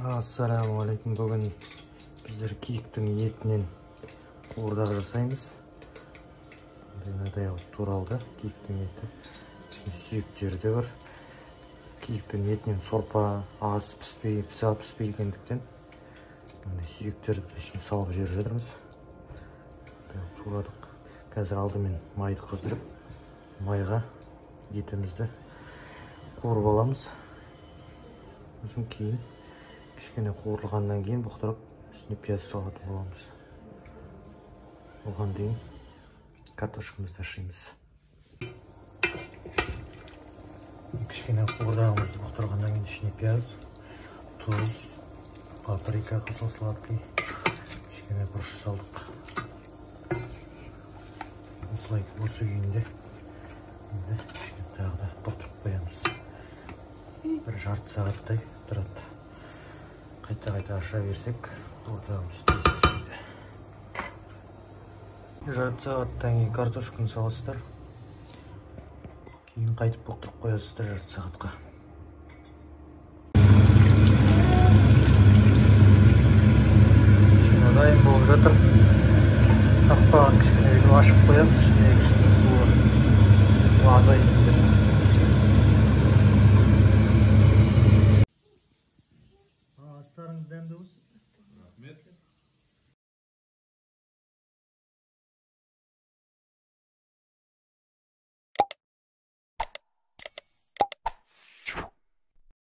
Ассалаумағалейкум. Бүгін біздер киіктің етінен қуырдақ жасаймыз. Мынадай туралды киіктің еті. Ішінде сүйектері де бар. Киіктің етінен сорпа аз піспегендіктен сүйектерді ішіне салып жіберіп жатырмыз. Турадық. Қазір алдымен майды қыздырып, майға етімізді қуырып аламыз. Сосын кейін кішкене қуырылғаннан кейін бұқтырып үстіне пияз салатын боламыз. Оған дейін картошкамызды ашимыз. Кішкене қуырдағымызды бұқтырғаннан кейін ішіне пияз, тұз, паприка, қызыл сладкий, кішкене бұрыш салдық. Осылай осы күйінде кішкене тағы да бұқтырып қоямыз. Бір жарты сағаттай тұрады. Қайта аша берсек, қуырдағымыз тез піседі. Жарты сағаттан кейін картошканы саласыздар. Кейін қайтып бұқтырып қоясыздар жарты сағатқа. Şimdi dayım болып жатыр. Қақпағын кішкене ашып қоямыз. Ішіне кішкене суы азайсын деп. Астарыңыз дәмді болсын. Рахмет.